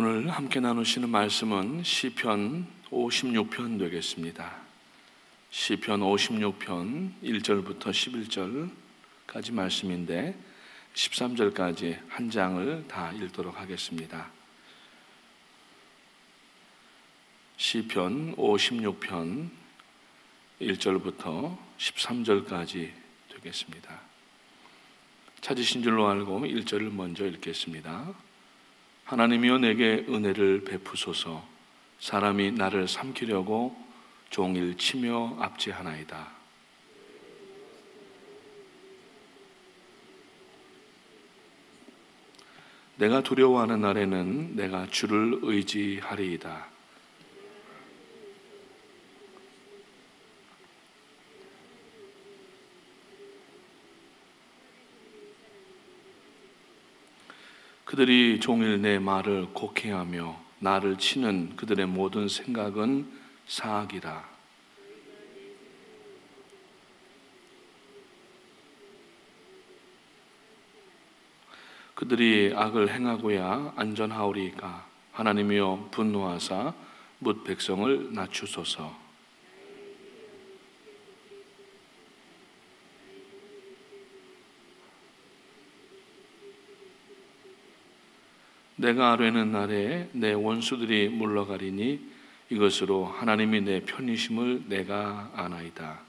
오늘 함께 나누시는 말씀은 시편 56편 되겠습니다. 시편 56편 1절부터 11절까지 말씀인데 13절까지 한 장을 다 읽도록 하겠습니다. 시편 56편 1절부터 13절까지 되겠습니다. 찾으신 줄로 알고 1절을 먼저 읽겠습니다. 하나님이여 내게 은혜를 베푸소서. 사람이 나를 삼키려고 종일 치며 압제하나이다. 내가 두려워하는 날에는 내가 주를 의지하리이다. 그들이 종일 내 말을 곡해하며 나를 치는 그들의 모든 생각은 사악이라. 그들이 악을 행하고야 안전하오리이까. 하나님이여 분노하사 뭇 백성을 낮추소서. 내가 아뢰는 날에 내 원수들이 물러가리니 이것으로 하나님이 내 편이심을 내가 아나이다.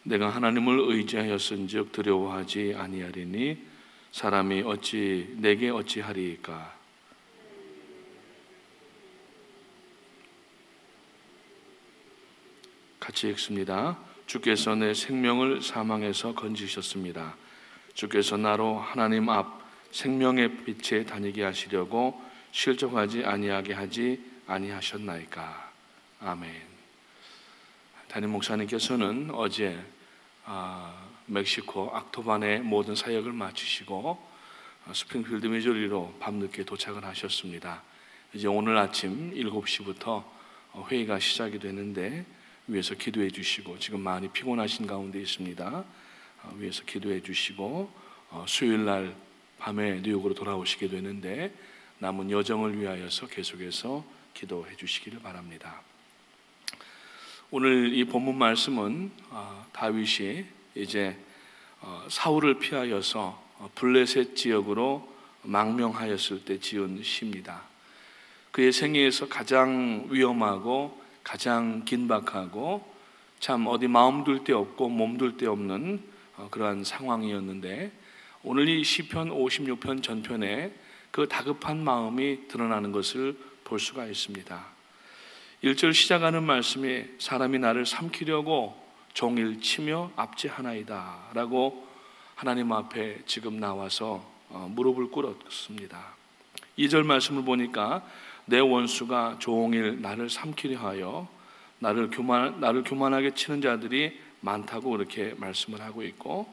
내가 하나님을 의지하였은즉 두려워하지 아니하리니 사람이 어찌 내게 어찌하리이까. 같이 읽습니다. 주께서 내 생명을 사망에서 건지셨습니다. 주께서 나로 하나님 앞 생명의 빛에 다니게 하시려고 실족하지 아니하게 하지 아니하셨나이까. 아멘. 담임 목사님께서는 어제 멕시코 악토반의 모든 사역을 마치시고 스프링필드 미주리로 밤늦게 도착을 하셨습니다. 이제 오늘 아침 7시부터 회의가 시작이 되는데 위에서 기도해 주시고, 지금 많이 피곤하신 가운데 있습니다. 위에서 기도해 주시고 수요일 날 밤에 뉴욕으로 돌아오시게 되는데 남은 여정을 위하여서 계속해서 기도해 주시기를 바랍니다. 오늘 이 본문 말씀은 다윗이 이제 사울을 피하여서 블레셋 지역으로 망명하였을 때 지은 시입니다. 그의 생애에서 가장 위험하고 가장 긴박하고 참 어디 마음 둘 데 없고 몸 둘 데 없는 그러한 상황이었는데, 오늘 이 시편 56편 전편에 그 다급한 마음이 드러나는 것을 볼 수가 있습니다. 1절 시작하는 말씀이 사람이 나를 삼키려고 종일 치며 압제하나이다 라고 하나님 앞에 지금 나와서 무릎을 꿇었습니다. 2절 말씀을 보니까 내 원수가 종일 나를 삼키려 하여 나를 교만하게 치는 자들이 많다고 이렇게 말씀을 하고 있고,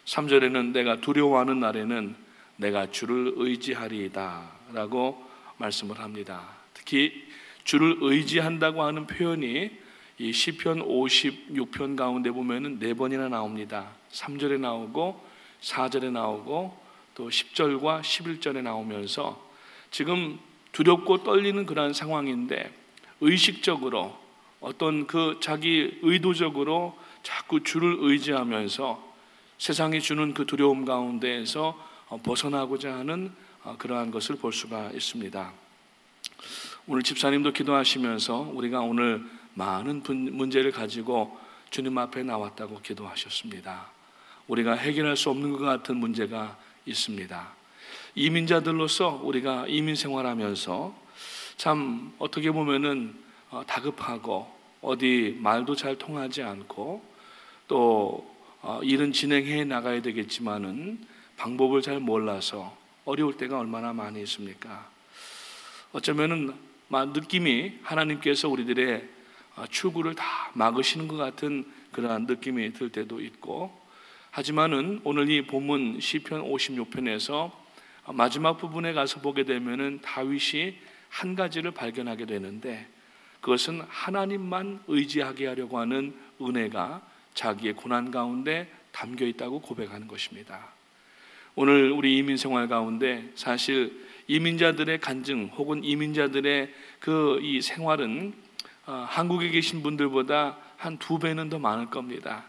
3절에는 내가 두려워하는 날에는 내가 주를 의지하리이다 라고 말씀을 합니다. 특히 주를 의지한다고 하는 표현이 이 시편 56편 가운데 보면은 4번이나 나옵니다. 3절에 나오고 4절에 나오고 또 10절과 11절에 나오면서 지금 두렵고 떨리는 그러한 상황인데 의식적으로 어떤 자기 의도적으로 자꾸 주를 의지하면서 세상이 주는 그 두려움 가운데에서 벗어나고자 하는 그러한 것을 볼 수가 있습니다. 오늘 집사님도 기도하시면서 우리가 오늘 많은 문제를 가지고 주님 앞에 나왔다고 기도하셨습니다. 우리가 해결할 수 없는 것 같은 문제가 있습니다. 이민자들로서 우리가 이민 생활하면서 참 어떻게 보면은 다급하고 어디 말도 잘 통하지 않고 또 일은 진행해 나가야 되겠지만은 방법을 잘 몰라서 어려울 때가 얼마나 많이 있습니까? 어쩌면은 느낌이 하나님께서 우리들의 출구를 다 막으시는 것 같은 그러한 느낌이 들 때도 있고, 하지만은 오늘 이 본문 시편 56편에서 마지막 부분에 가서 보게 되면은 다윗이 한 가지를 발견하게 되는데, 그것은 하나님만 의지하게 하려고 하는 은혜가 자기의 고난 가운데 담겨 있다고 고백하는 것입니다. 오늘 우리 이민 생활 가운데 사실 이민자들의 간증 혹은 이민자들의 이 생활은 한국에 계신 분들보다 한 2배는 더 많을 겁니다.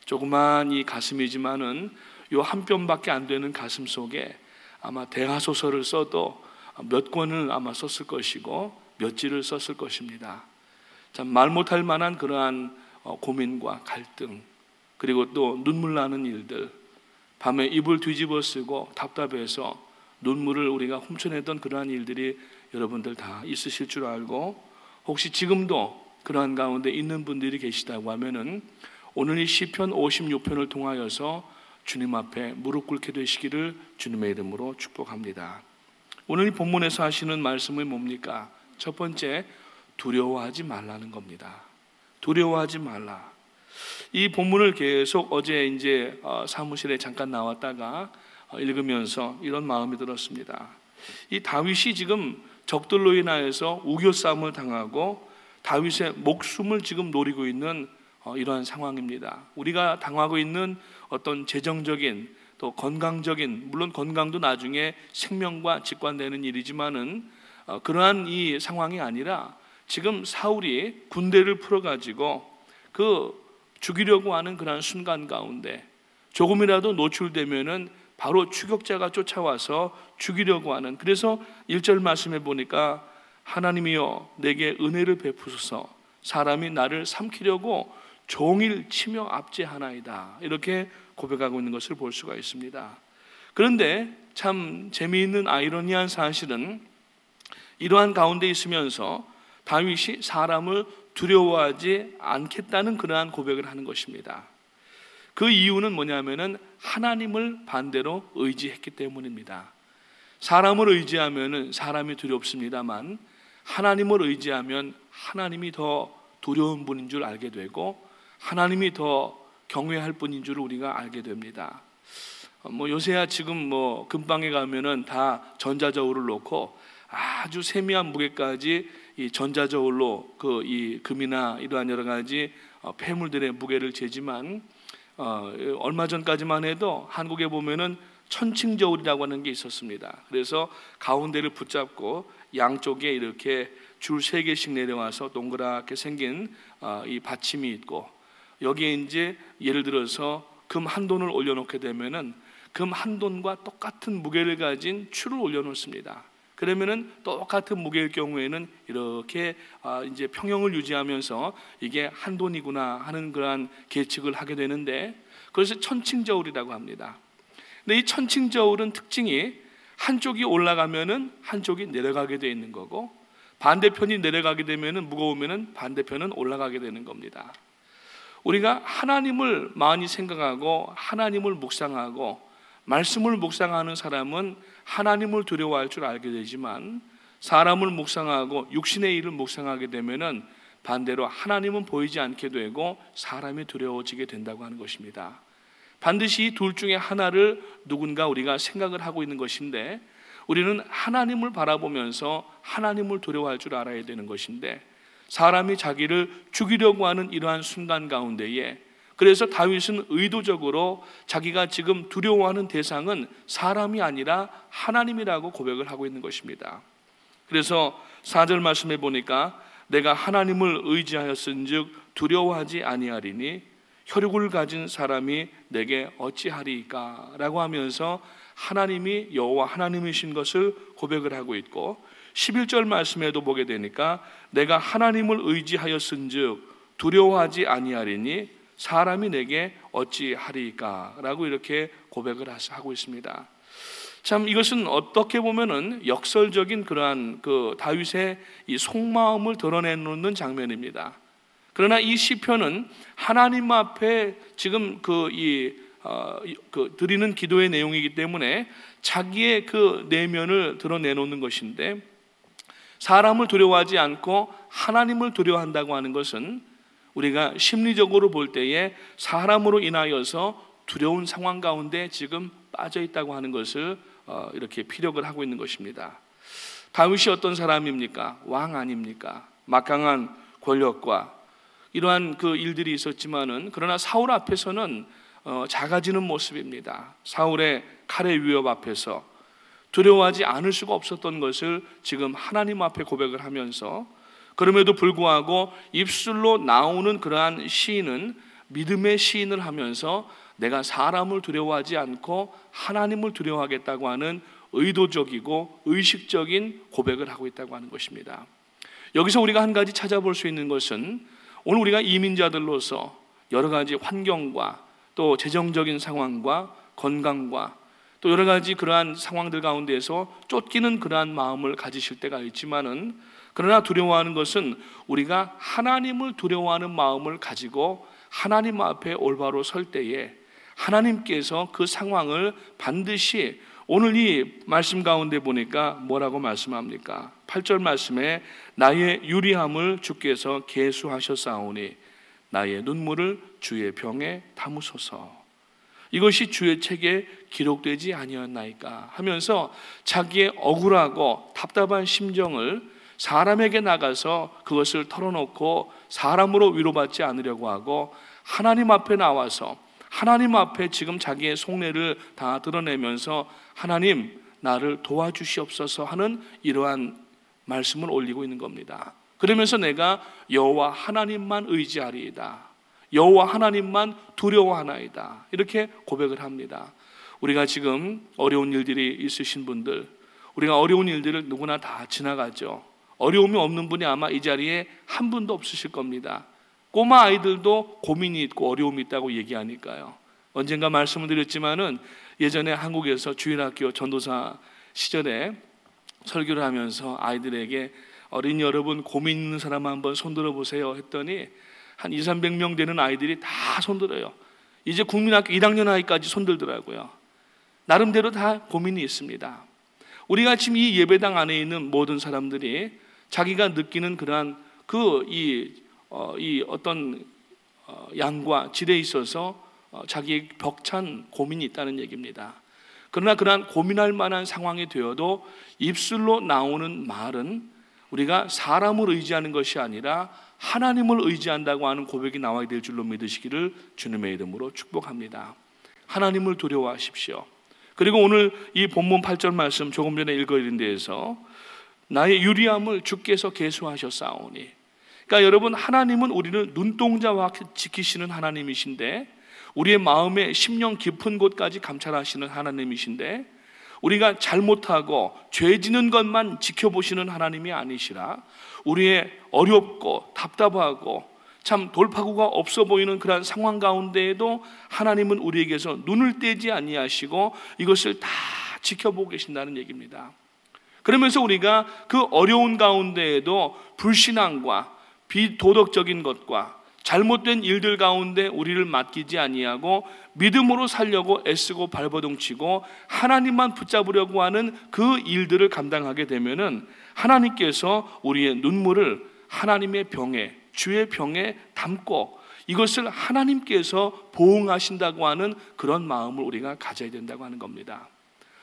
조그만 이 가슴이지만은 요 한 뼘밖에 안 되는 가슴 속에 아마 대하소설을 써도 몇 권을 아마 썼을 것이고 몇 지를 썼을 것입니다. 참 말 못할 만한 그러한 고민과 갈등, 그리고 또 눈물 나는 일들, 밤에 이불 뒤집어 쓰고 답답해서 눈물을 우리가 훔쳐내던 그러한 일들이 여러분들 다 있으실 줄 알고, 혹시 지금도 그러한 가운데 있는 분들이 계시다고 하면은 오늘 이 시편 56편을 통하여서 주님 앞에 무릎 꿇게 되시기를 주님의 이름으로 축복합니다. 오늘 이 본문에서 하시는 말씀은 뭡니까? 첫 번째, 두려워하지 말라는 겁니다. 두려워하지 말라. 이 본문을 계속 어제 이제 사무실에 잠깐 나왔다가 읽으면서 이런 마음이 들었습니다. 이 다윗이 지금 적들로 인하여서 우겨 싸움을 당하고 다윗의 목숨을 지금 노리고 있는 이러한 상황입니다. 우리가 당하고 있는 어떤 재정적인 또 건강적인, 물론 건강도 나중에 생명과 직관되는 일이지만은 그러한 이 상황이 아니라 지금 사울이 군대를 풀어가지고 죽이려고 하는 그러한 순간 가운데 조금이라도 노출되면은 바로 추격자가 쫓아와서 죽이려고 하는, 그래서 1절 말씀에 보니까 하나님이여 내게 은혜를 베푸소서 사람이 나를 삼키려고 종일 치며 압제하나이다, 이렇게 고백하고 있는 것을 볼 수가 있습니다. 그런데 참 재미있는 아이러니한 사실은 이러한 가운데 있으면서 다윗이 사람을 두려워하지 않겠다는 그러한 고백을 하는 것입니다. 그 이유는 뭐냐면은 하나님을 반대로 의지했기 때문입니다. 사람을 의지하면은 사람이 두렵습니다만 하나님을 의지하면 하나님이 더 두려운 분인 줄 알게 되고 하나님이 더 경외할 분인 줄 우리가 알게 됩니다. 요새야 지금 금방에 가면은 다 전자저울을 놓고 아주 세미한 무게까지 이 전자저울로 이 금이나 이러한 여러 가지 폐물들의 무게를 재지만 얼마 전까지만 해도 한국에 보면은 천칭저울이라고 하는 게 있었습니다. 그래서 가운데를 붙잡고 양쪽에 이렇게 줄 3개씩 내려와서 동그랗게 생긴 이 받침이 있고, 여기에 이제 예를 들어서 금 한 돈을 올려놓게 되면은 금 한 돈과 똑같은 무게를 가진 추를 올려놓습니다. 그러면은 똑같은 무게일 경우에는 이렇게 이제 평형을 유지하면서 이게 한 돈이구나 하는 그러한 계측을 하게 되는데, 그래서 천칭저울이라고 합니다. 근데 이 천칭저울은 특징이 한쪽이 올라가면은 한쪽이 내려가게 되어 있는 거고, 반대편이 내려가게 되면은 무거우면은 반대편은 올라가게 되는 겁니다. 우리가 하나님을 많이 생각하고 하나님을 묵상하고 말씀을 묵상하는 사람은 하나님을 두려워할 줄 알게 되지만, 사람을 묵상하고 육신의 일을 묵상하게 되면은 반대로 하나님은 보이지 않게 되고 사람이 두려워지게 된다고 하는 것입니다. 반드시 이 둘 중에 하나를 누군가 우리가 생각을 하고 있는 것인데, 우리는 하나님을 바라보면서 하나님을 두려워할 줄 알아야 되는 것인데, 사람이 자기를 죽이려고 하는 이러한 순간 가운데에, 그래서 다윗은 의도적으로 자기가 지금 두려워하는 대상은 사람이 아니라 하나님이라고 고백을 하고 있는 것입니다. 그래서 4절 말씀에 보니까 내가 하나님을 의지하였은즉 두려워하지 아니하리니 혈육을 가진 사람이 내게 어찌하리이까 라고 하면서 하나님이 여호와 하나님이신 것을 고백을 하고 있고, 11절 말씀에도 보게 되니까 내가 하나님을 의지하였은즉 두려워하지 아니하리니 사람이 내게 어찌하리이까 라고 이렇게 고백을 하고 있습니다. 참 이것은 어떻게 보면은 역설적인 그러한 다윗의 이 속마음을 드러내놓는 장면입니다. 그러나 이 시편은 하나님 앞에 지금 드리는 기도의 내용이기 때문에 자기의 그 내면을 드러내놓는 것인데, 사람을 두려워하지 않고 하나님을 두려워한다고 하는 것은 우리가 심리적으로 볼 때에 사람으로 인하여서 두려운 상황 가운데 지금 빠져 있다고 하는 것을 이렇게 피력을 하고 있는 것입니다. 다윗이 어떤 사람입니까? 왕 아닙니까? 막강한 권력과 이러한 그 일들이 있었지만은, 그러나 사울 앞에서는 작아지는 모습입니다. 사울의 칼의 위협 앞에서 두려워하지 않을 수가 없었던 것을 지금 하나님 앞에 고백을 하면서, 그럼에도 불구하고 입술로 나오는 그러한 시인은 믿음의 시인을 하면서 내가 사람을 두려워하지 않고 하나님을 두려워하겠다고 하는 의도적이고 의식적인 고백을 하고 있다고 하는 것입니다. 여기서 우리가 한 가지 찾아볼 수 있는 것은, 오늘 우리가 이민자들로서 여러 가지 환경과 또 재정적인 상황과 건강과 또 여러 가지 그러한 상황들 가운데에서 쫓기는 그러한 마음을 가지실 때가 있지만은, 그러나 두려워하는 것은 우리가 하나님을 두려워하는 마음을 가지고 하나님 앞에 올바로 설 때에 하나님께서 그 상황을 반드시, 오늘 이 말씀 가운데 보니까 뭐라고 말씀합니까? 8절 말씀에 나의 유리함을 주께서 계수하셨사오니 나의 눈물을 주의 병에 담으소서. 이것이 주의 책에 기록되지 아니었나이까 하면서 자기의 억울하고 답답한 심정을 사람에게 나가서 그것을 털어놓고 사람으로 위로받지 않으려고 하고 하나님 앞에 나와서 하나님 앞에 지금 자기의 속내를 다 드러내면서 하나님 나를 도와주시옵소서 하는 이러한 말씀을 올리고 있는 겁니다. 그러면서 내가 여호와 하나님만 의지하리이다, 여호와 하나님만 두려워하나이다, 이렇게 고백을 합니다. 우리가 지금 어려운 일들이 있으신 분들, 우리가 어려운 일들을 누구나 다 지나가죠. 어려움이 없는 분이 아마 이 자리에 한 분도 없으실 겁니다. 꼬마 아이들도 고민이 있고 어려움이 있다고 얘기하니까요. 언젠가 말씀을 드렸지만은 예전에 한국에서 주일학교 전도사 시절에 설교를 하면서 아이들에게 어린이 여러분 고민 있는 사람 한번 손들어 보세요 했더니 한 200~300명 되는 아이들이 다 손들어요. 이제 국민학교 1학년 아이까지 손들더라고요. 나름대로 다 고민이 있습니다. 우리가 지금 이 예배당 안에 있는 모든 사람들이 자기가 느끼는 그러한 이 어떤 양과 질에 있어서 자기의 벅찬 고민이 있다는 얘기입니다. 그러나 그러한 고민할 만한 상황이 되어도 입술로 나오는 말은 우리가 사람을 의지하는 것이 아니라 하나님을 의지한다고 하는 고백이 나와야 될 줄로 믿으시기를 주님의 이름으로 축복합니다. 하나님을 두려워하십시오. 그리고 오늘 이 본문 8절 말씀 조금 전에 읽어드린 데에서 나의 유리함을 주께서 계수하셨사오니, 그러니까 여러분, 하나님은 우리를 눈동자와 지키시는 하나님이신데, 우리의 마음의 심령 깊은 곳까지 감찰하시는 하나님이신데, 우리가 잘못하고 죄 지는 것만 지켜보시는 하나님이 아니시라 우리의 어렵고 답답하고 참 돌파구가 없어 보이는 그런 상황 가운데에도 하나님은 우리에게서 눈을 떼지 아니하시고 이것을 다 지켜보고 계신다는 얘기입니다. 그러면서 우리가 그 어려운 가운데에도 불신앙과 비도덕적인 것과 잘못된 일들 가운데 우리를 맡기지 아니하고 믿음으로 살려고 애쓰고 발버둥치고 하나님만 붙잡으려고 하는 그 일들을 감당하게 되면은 하나님께서 우리의 눈물을 하나님의 병에, 주의 병에 담고 이것을 하나님께서 보응하신다고 하는 그런 마음을 우리가 가져야 된다고 하는 겁니다.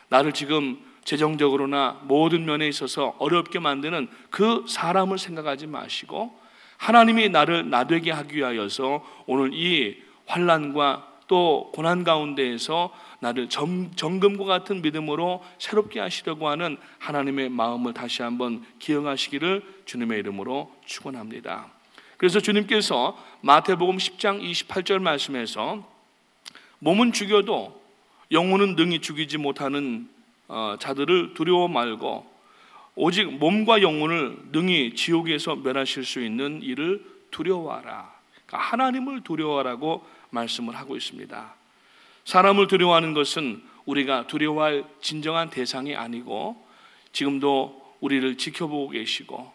나를 지금 재정적으로나 모든 면에 있어서 어렵게 만드는 그 사람을 생각하지 마시고 하나님이 나를 나되게 하기 위하여서 오늘 이 환난과 또 고난 가운데에서 나를 정금과 같은 믿음으로 새롭게 하시려고 하는 하나님의 마음을 다시 한번 기억하시기를 주님의 이름으로 축원합니다. 그래서 주님께서 마태복음 10장 28절 말씀에서 몸은 죽여도 영혼은 능히 죽이지 못하는 자들을 두려워 말고 오직 몸과 영혼을 능히 지옥에서 멸하실 수 있는 이를 두려워하라. 그러니까 하나님을 두려워하라고 말씀을 하고 있습니다. 사람을 두려워하는 것은 우리가 두려워할 진정한 대상이 아니고 지금도 우리를 지켜보고 계시고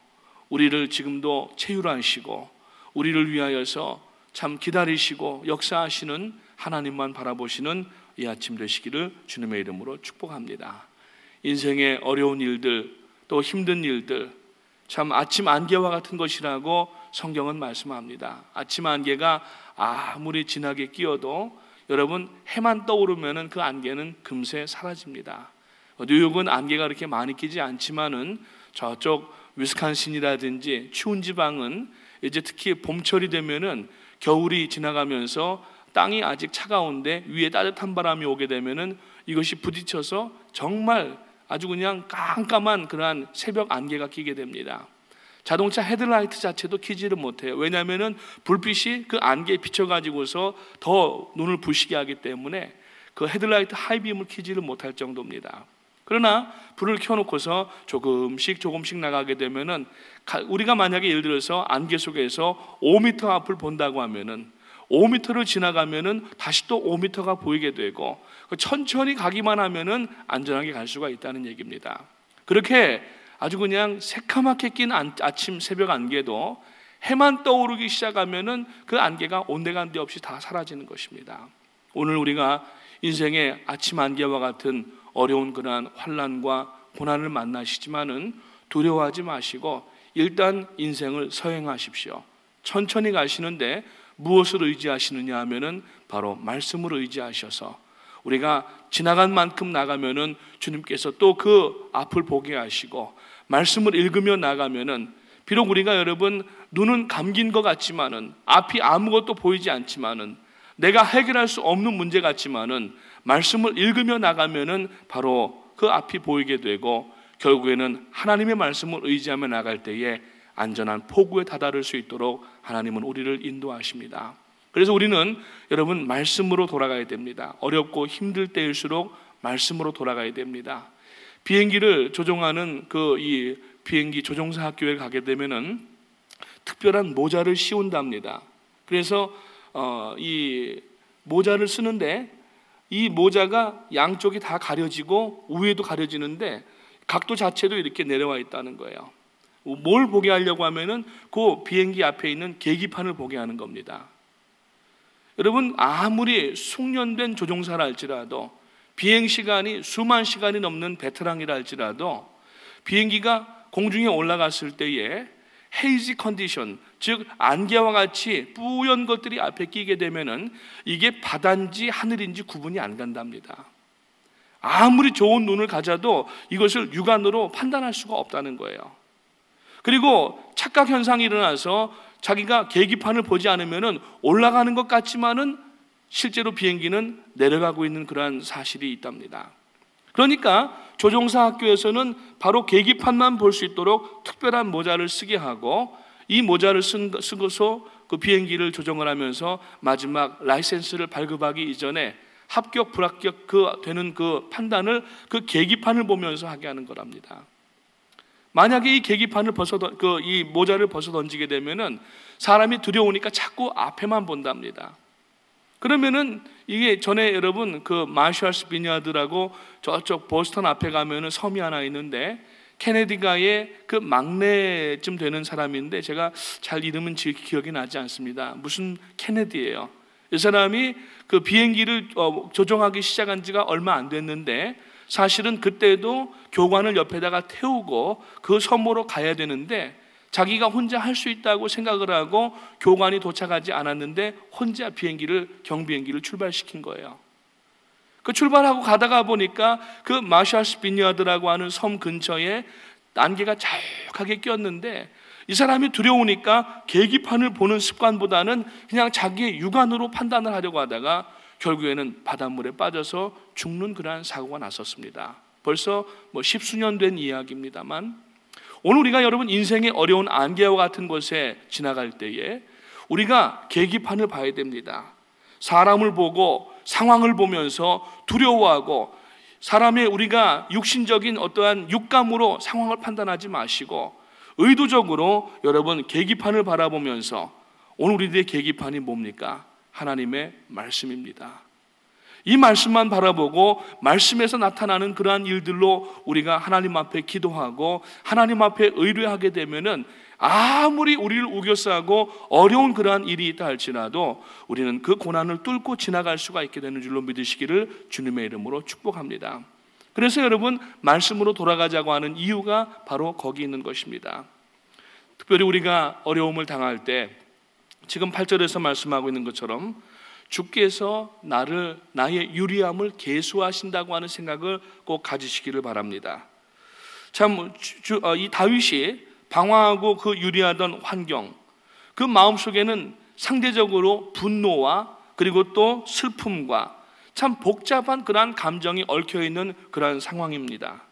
우리를 지금도 체휼하시고 우리를 위하여서 참 기다리시고 역사하시는 하나님만 바라보시는 이 아침 되시기를 주님의 이름으로 축복합니다. 인생의 어려운 일들 또 힘든 일들 참 아침 안개와 같은 것이라고 성경은 말씀합니다. 아침 안개가 아무리 진하게 끼어도 여러분 해만 떠오르면 그 안개는 금세 사라집니다. 뉴욕은 안개가 그렇게 많이 끼지 않지만은 저쪽 위스콘신이라든지 추운 지방은 이제 특히 봄철이 되면은 겨울이 지나가면서 땅이 아직 차가운데 위에 따뜻한 바람이 오게 되면은 이것이 부딪혀서 정말 아주 그냥 깜깜한 그러한 새벽 안개가 끼게 됩니다. 자동차 헤드라이트 자체도 켜지를 못해요. 왜냐하면은 불빛이 그 안개에 비춰가지고서 더 눈을 부시게 하기 때문에 그 헤드라이트 하이빔을 켜지를 못할 정도입니다. 그러나 불을 켜놓고서 조금씩 나가게 되면은, 우리가 만약에 예를 들어서 안개 속에서 5m 앞을 본다고 하면은 5m를 지나가면은 다시 또 5m가 보이게 되고, 천천히 가기만 하면은 안전하게 갈 수가 있다는 얘기입니다. 그렇게 아주 그냥 새카맣게 낀 아침 새벽 안개도 해만 떠오르기 시작하면은 그 안개가 온데간데 없이 다 사라지는 것입니다. 오늘 우리가 인생의 아침 안개와 같은 어려운 그러한 환난과 고난을 만나시지만은 두려워하지 마시고 일단 인생을 서행하십시오. 천천히 가시는데 무엇을 의지하시느냐 하면은 바로 말씀을 의지하셔서, 우리가 지나간 만큼 나가면은 주님께서 또 그 앞을 보게 하시고, 말씀을 읽으며 나가면은 비록 우리가 여러분 눈은 감긴 것 같지만은, 앞이 아무것도 보이지 않지만은, 내가 해결할 수 없는 문제 같지만은 말씀을 읽으며 나가면은 바로 그 앞이 보이게 되고, 결국에는 하나님의 말씀을 의지하며 나갈 때에 안전한 포구에 다다를 수 있도록 하나님은 우리를 인도하십니다. 그래서 우리는 여러분 말씀으로 돌아가야 됩니다. 어렵고 힘들 때일수록 말씀으로 돌아가야 됩니다. 비행기를 조종하는 이 비행기 조종사 학교에 가게 되면은 특별한 모자를 씌운답니다. 그래서 이 모자를 쓰는데 이 모자가 양쪽이 다 가려지고 위에도 가려지는데 각도 자체도 이렇게 내려와 있다는 거예요. 뭘 보게 하려고 하면은 그 비행기 앞에 있는 계기판을 보게 하는 겁니다. 여러분 아무리 숙련된 조종사라 할지라도, 비행 시간이 수만 시간이 넘는 베테랑이라 할지라도, 비행기가 공중에 올라갔을 때에 헤이지 컨디션, 즉 안개와 같이 뿌연 것들이 앞에 끼게 되면은 이게 바다인지 하늘인지 구분이 안 간답니다. 아무리 좋은 눈을 가져도 이것을 육안으로 판단할 수가 없다는 거예요. 그리고 착각 현상이 일어나서 자기가 계기판을 보지 않으면은 올라가는 것 같지만은 실제로 비행기는 내려가고 있는 그러한 사실이 있답니다. 그러니까 조종사 학교에서는 바로 계기판만 볼 수 있도록 특별한 모자를 쓰게 하고, 이 모자를 쓰고서 그 비행기를 조정을 하면서 마지막 라이센스를 발급하기 이전에 합격 불합격 되는 그 판단을 그 계기판을 보면서 하게 하는 거랍니다. 만약에 이 계기판을 이 모자를 벗어 던지게 되면은 사람이 두려우니까 자꾸 앞에만 본답니다. 그러면은 이게 전에 여러분 그 마샬스 비니아드라고 저쪽 보스턴 앞에 가면은 섬이 하나 있는데, 케네디가의 그 막내쯤 되는 사람인데 제가 잘 이름은 기억이 나지 않습니다. 무슨 케네디예요. 이 사람이 그 비행기를 조종하기 시작한 지가 얼마 안 됐는데, 사실은 그때도 교관을 옆에다가 태우고 그 섬으로 가야 되는데 자기가 혼자 할 수 있다고 생각을 하고 교관이 도착하지 않았는데 혼자 경비행기를 출발시킨 거예요. 그 출발하고 가다가 보니까 그 마샬스 비니아드라고 하는 섬 근처에 안개가 자욱하게 꼈는데, 이 사람이 두려우니까 계기판을 보는 습관보다는 그냥 자기의 육안으로 판단을 하려고 하다가 결국에는 바닷물에 빠져서 죽는 그러한 사고가 났었습니다. 벌써 십수년 된 이야기입니다만, 오늘 우리가 여러분 인생의 어려운 안개와 같은 곳에 지나갈 때에 우리가 계기판을 봐야 됩니다. 사람을 보고 상황을 보면서 두려워하고 사람의 우리가 육신적인 어떠한 육감으로 상황을 판단하지 마시고 의도적으로 여러분 계기판을 바라보면서, 오늘 우리들의 계기판이 뭡니까? 하나님의 말씀입니다. 이 말씀만 바라보고 말씀에서 나타나는 그러한 일들로 우리가 하나님 앞에 기도하고 하나님 앞에 의뢰하게 되면은 아무리 우리를 우겨싸고 어려운 그러한 일이 있다 할지라도 우리는 그 고난을 뚫고 지나갈 수가 있게 되는 줄로 믿으시기를 주님의 이름으로 축복합니다. 그래서 여러분 말씀으로 돌아가자고 하는 이유가 바로 거기 있는 것입니다. 특별히 우리가 어려움을 당할 때 지금 8절에서 말씀하고 있는 것처럼 주께서 나의 유리함을 계수하신다고 하는 생각을 꼭 가지시기를 바랍니다. 참 이 다윗이 방황하고 그 유리하던 환경, 그 마음속에는 상대적으로 분노와 그리고 또 슬픔과 참 복잡한 그러한 감정이 얽혀있는 그러한 상황입니다.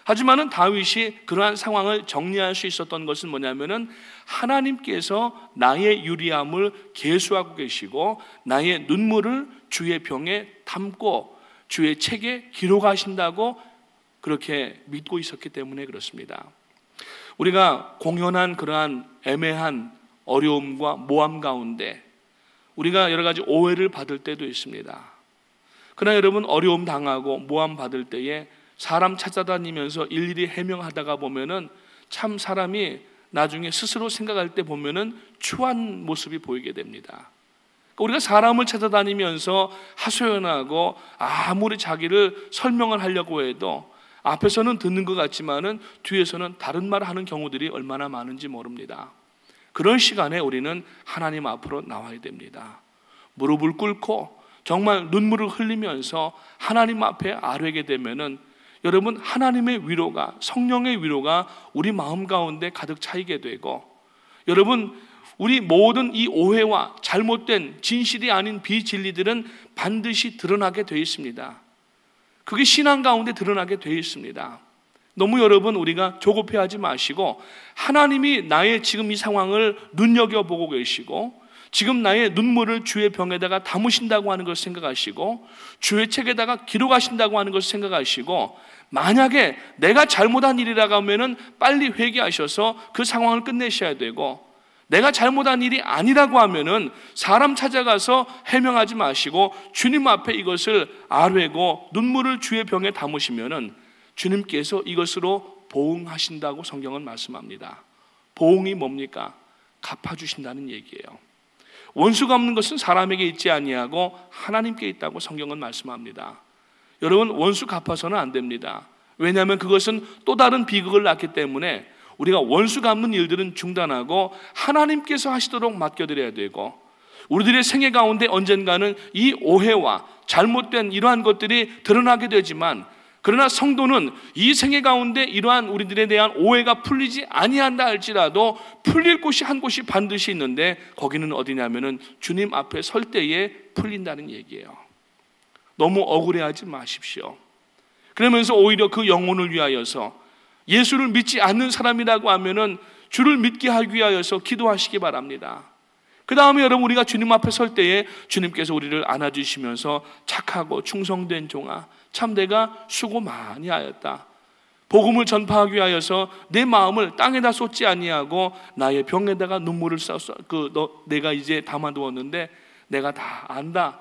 하지만은 다윗이 그러한 상황을 정리할 수 있었던 것은 뭐냐면은 하나님께서 나의 유리함을 계수하고 계시고 나의 눈물을 주의 병에 담고 주의 책에 기록하신다고 그렇게 믿고 있었기 때문에 그렇습니다. 우리가 공연한 그러한 애매한 어려움과 모함 가운데 우리가 여러 가지 오해를 받을 때도 있습니다. 그러나 여러분, 어려움 당하고 모함 받을 때에 사람 찾아다니면서 일일이 해명하다가 보면은 참 사람이 나중에 스스로 생각할 때 보면은 추한 모습이 보이게 됩니다. 우리가 사람을 찾아다니면서 하소연하고 아무리 자기를 설명을 하려고 해도 앞에서는 듣는 것 같지만은 뒤에서는 다른 말을 하는 경우들이 얼마나 많은지 모릅니다. 그런 시간에 우리는 하나님 앞으로 나와야 됩니다. 무릎을 꿇고 정말 눈물을 흘리면서 하나님 앞에 아뢰게 되면은 여러분, 하나님의 위로가, 성령의 위로가 우리 마음 가운데 가득 차이게 되고, 여러분, 우리 모든 이 오해와 잘못된 진실이 아닌 비진리들은 반드시 드러나게 되어 있습니다. 그게 신앙 가운데 드러나게 되어 있습니다. 너무 여러분, 우리가 조급해하지 마시고 하나님이 나의 지금 이 상황을 눈여겨보고 계시고 지금 나의 눈물을 주의 병에다가 담으신다고 하는 것을 생각하시고 주의 책에다가 기록하신다고 하는 것을 생각하시고, 만약에 내가 잘못한 일이라고 하면은 빨리 회개하셔서 그 상황을 끝내셔야 되고, 내가 잘못한 일이 아니라고 하면은 사람 찾아가서 해명하지 마시고 주님 앞에 이것을 아뢰고 눈물을 주의 병에 담으시면은 주님께서 이것으로 보응하신다고 성경은 말씀합니다. 보응이 뭡니까? 갚아주신다는 얘기예요. 원수 갚는 것은 사람에게 있지 아니하고 하나님께 있다고 성경은 말씀합니다. 여러분, 원수 갚아서는 안 됩니다. 왜냐하면 그것은 또 다른 비극을 낳기 때문에 우리가 원수 갚는 일들은 중단하고 하나님께서 하시도록 맡겨드려야 되고, 우리들의 생애 가운데 언젠가는 이 오해와 잘못된 이러한 것들이 드러나게 되지만, 그러나 성도는 이 생애 가운데 이러한 우리들에 대한 오해가 풀리지 아니한다 할지라도 풀릴 곳이 한 곳이 반드시 있는데, 거기는 어디냐면은 주님 앞에 설 때에 풀린다는 얘기예요. 너무 억울해하지 마십시오. 그러면서 오히려 그 영혼을 위하여서, 예수를 믿지 않는 사람이라고 하면은 주를 믿게 하기 위하여서 기도하시기 바랍니다. 그 다음에 여러분, 우리가 주님 앞에 설 때에 주님께서 우리를 안아주시면서 착하고 충성된 종아, 참 내가 수고 많이 하였다. 복음을 전파하기 위하여서 내 마음을 땅에다 쏟지 아니하고 나의 병에다가 눈물을 쏟아 내가 이제 담아두었는데 내가 다 안다.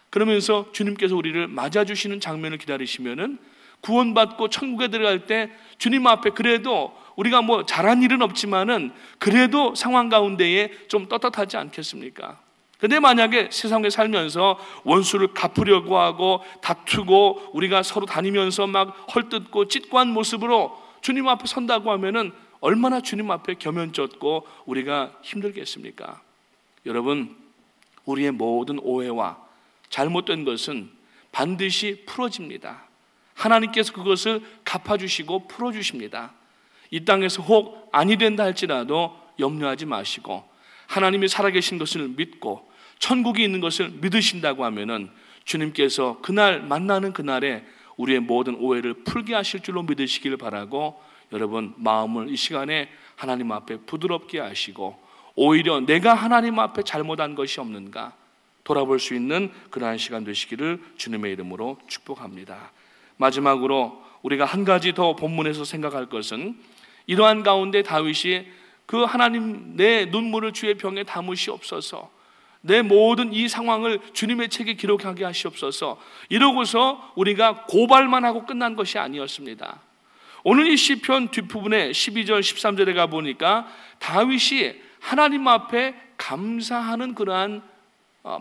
그러면서 주님께서 우리를 맞아주시는 장면을 기다리시면은 구원받고 천국에 들어갈 때 주님 앞에 그래도 우리가 뭐 잘한 일은 없지만은 그래도 상황 가운데에 좀 떳떳하지 않겠습니까? 근데 만약에 세상에 살면서 원수를 갚으려고 하고 다투고 우리가 서로 다니면서 막 헐뜯고 찢고한 모습으로 주님 앞에 선다고 하면은 얼마나 주님 앞에 겸연쩍고 우리가 힘들겠습니까? 여러분, 우리의 모든 오해와 잘못된 것은 반드시 풀어집니다. 하나님께서 그것을 갚아주시고 풀어주십니다. 이 땅에서 혹 아니 된다 할지라도 염려하지 마시고 하나님이 살아계신 것을 믿고 천국이 있는 것을 믿으신다고 하면은 주님께서 그날 만나는 그날에 우리의 모든 오해를 풀게 하실 줄로 믿으시기를 바라고, 여러분 마음을 이 시간에 하나님 앞에 부드럽게 하시고 오히려 내가 하나님 앞에 잘못한 것이 없는가 돌아볼 수 있는 그러한 시간 되시기를 주님의 이름으로 축복합니다. 마지막으로 우리가 한 가지 더 본문에서 생각할 것은, 이러한 가운데 다윗이 그 하나님 내 눈물을 주의 병에 담으시옵소서, 내 모든 이 상황을 주님의 책에 기록하게 하시옵소서, 이러고서 우리가 고발만 하고 끝난 것이 아니었습니다. 오늘 이 시편 뒷부분에 12절 13절에 가보니까 다윗이 하나님 앞에 감사하는 그러한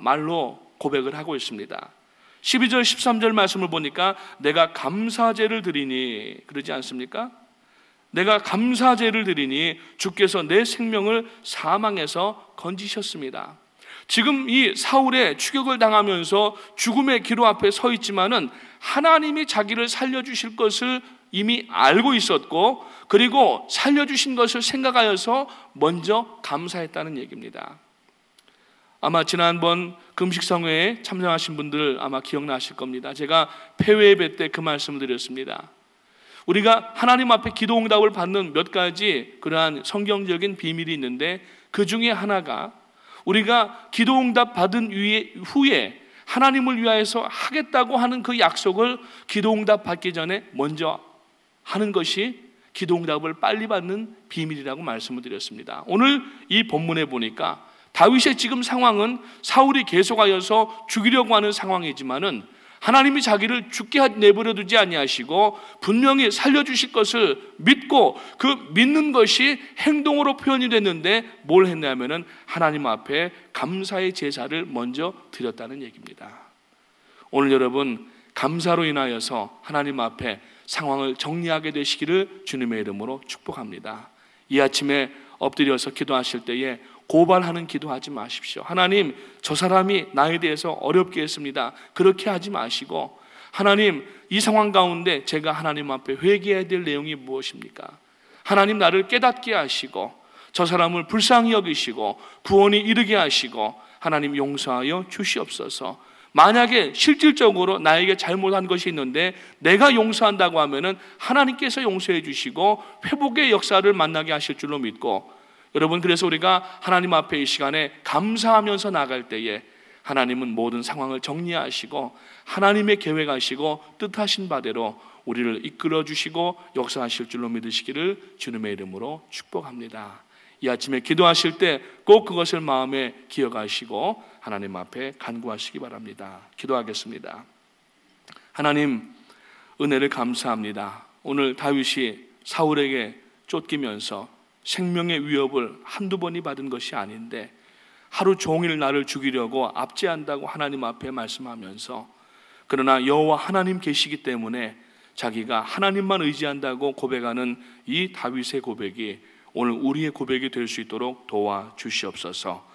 말로 고백을 하고 있습니다. 12절 13절 말씀을 보니까 내가 감사제를 드리니, 그러지 않습니까? 내가 감사제를 드리니 주께서 내 생명을 사망에서 건지셨습니다. 지금 이 사울의 추격을 당하면서 죽음의 기로 앞에 서 있지만은 하나님이 자기를 살려주실 것을 이미 알고 있었고, 그리고 살려주신 것을 생각하여서 먼저 감사했다는 얘기입니다. 아마 지난번 금식성회에 참석하신 분들 아마 기억나실 겁니다. 제가 폐회 예배 때 그 말씀을 드렸습니다. 우리가 하나님 앞에 기도 응답을 받는 몇 가지 그러한 성경적인 비밀이 있는데, 그 중에 하나가 우리가 기도 응답 받은 후에 하나님을 위하여서 하겠다고 하는 그 약속을 기도 응답 받기 전에 먼저 하는 것이 기도 응답을 빨리 받는 비밀이라고 말씀을 드렸습니다. 오늘 이 본문에 보니까 다윗의 지금 상황은 사울이 계속하여서 죽이려고 하는 상황이지만은 하나님이 자기를 죽게 내버려 두지 아니하시고 분명히 살려주실 것을 믿고, 그 믿는 것이 행동으로 표현이 됐는데 뭘 했냐면은 하나님 앞에 감사의 제사를 먼저 드렸다는 얘기입니다. 오늘 여러분, 감사로 인하여서 하나님 앞에 상황을 정리하게 되시기를 주님의 이름으로 축복합니다. 이 아침에 엎드려서 기도하실 때에 고발하는 기도하지 마십시오. 하나님, 저 사람이 나에 대해서 어렵게 했습니다. 그렇게 하지 마시고, 하나님, 이 상황 가운데 제가 하나님 앞에 회개해야 될 내용이 무엇입니까? 하나님, 나를 깨닫게 하시고 저 사람을 불쌍히 여기시고 구원이 이르게 하시고 하나님 용서하여 주시옵소서. 만약에 실질적으로 나에게 잘못한 것이 있는데 내가 용서한다고 하면은 하나님께서 용서해 주시고 회복의 역사를 만나게 하실 줄로 믿고, 여러분, 그래서 우리가 하나님 앞에 이 시간에 감사하면서 나갈 때에 하나님은 모든 상황을 정리하시고 하나님의 계획하시고 뜻하신 바대로 우리를 이끌어 주시고 역사하실 줄로 믿으시기를 주님의 이름으로 축복합니다. 이 아침에 기도하실 때 꼭 그것을 마음에 기억하시고 하나님 앞에 간구하시기 바랍니다. 기도하겠습니다. 하나님, 은혜를 감사합니다. 오늘 다윗이 사울에게 쫓기면서 생명의 위협을 한두 번이 받은 것이 아닌데 하루 종일 나를 죽이려고 압제한다고 하나님 앞에 말씀하면서, 그러나 여호와 하나님 계시기 때문에 자기가 하나님만 의지한다고 고백하는 이 다윗의 고백이 오늘 우리의 고백이 될 수 있도록 도와주시옵소서.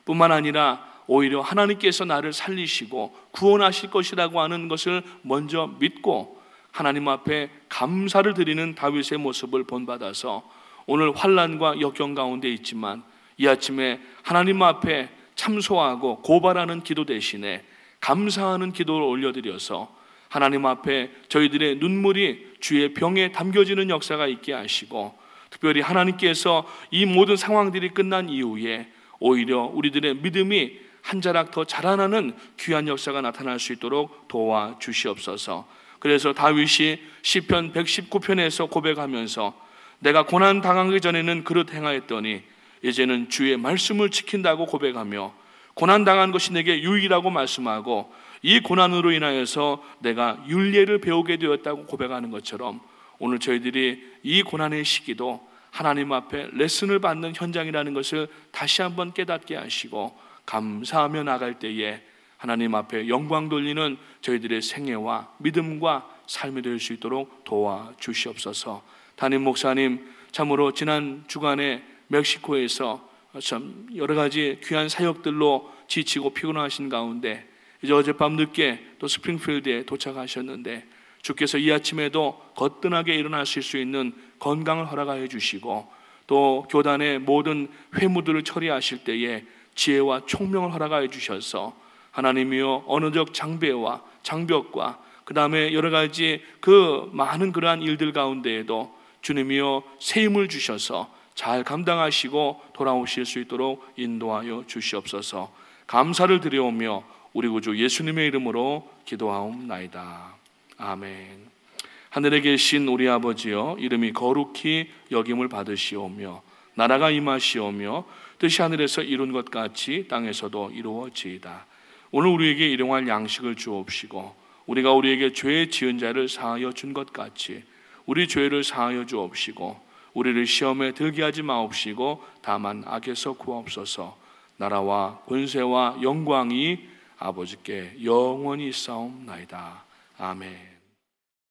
뿐만 아니라 오히려 하나님께서 나를 살리시고 구원하실 것이라고 하는 것을 먼저 믿고 하나님 앞에 감사를 드리는 다윗의 모습을 본받아서 오늘 환난과 역경 가운데 있지만 이 아침에 하나님 앞에 참소하고 고발하는 기도 대신에 감사하는 기도를 올려드려서 하나님 앞에 저희들의 눈물이 주의 병에 담겨지는 역사가 있게 하시고, 특별히 하나님께서 이 모든 상황들이 끝난 이후에 오히려 우리들의 믿음이 한 자락 더 자라나는 귀한 역사가 나타날 수 있도록 도와주시옵소서. 그래서 다윗이 시편 119편에서 고백하면서 내가 고난 당하기 전에는 그릇 행하였더니 이제는 주의 말씀을 지킨다고 고백하며 고난 당한 것이 내게 유익이라고 말씀하고 이 고난으로 인하여서 내가 율례를 배우게 되었다고 고백하는 것처럼 오늘 저희들이 이 고난의 시기도 하나님 앞에 레슨을 받는 현장이라는 것을 다시 한번 깨닫게 하시고 감사하며 나갈 때에 하나님 앞에 영광 돌리는 저희들의 생애와 믿음과 삶이 될 수 있도록 도와주시옵소서. 담임 목사님, 참으로 지난 주간에 멕시코에서 참 여러 가지 귀한 사역들로 지치고 피곤하신 가운데 이제 어젯밤 늦게 또 스프링필드에 도착하셨는데 주께서 이 아침에도 거뜬하게 일어나실 수 있는 건강을 허락하여 주시고 또 교단의 모든 회무들을 처리하실 때에 지혜와 총명을 허락하여 주셔서 하나님이여 언어적 장배와 장벽과 그 다음에 여러 가지 그 많은 그러한 일들 가운데에도 주님이여 새 힘을 주셔서 잘 감당하시고 돌아오실 수 있도록 인도하여 주시옵소서. 감사를 드려오며 우리 구주 예수님의 이름으로 기도하옵나이다. 아멘. 하늘에 계신 우리 아버지여, 이름이 거룩히 여김을 받으시오며 나라가 임하시오며 뜻이 하늘에서 이룬 것 같이 땅에서도 이루어지이다. 오늘 우리에게 일용할 양식을 주옵시고 우리가 우리에게 죄 지은 자를 사하여 준 것 같이 우리 죄를 사하여 주옵시고 우리를 시험에 들게 하지 마옵시고 다만 악에서 구하옵소서. 나라와 권세와 영광이 아버지께 영원히 있사옵나이다. 아멘.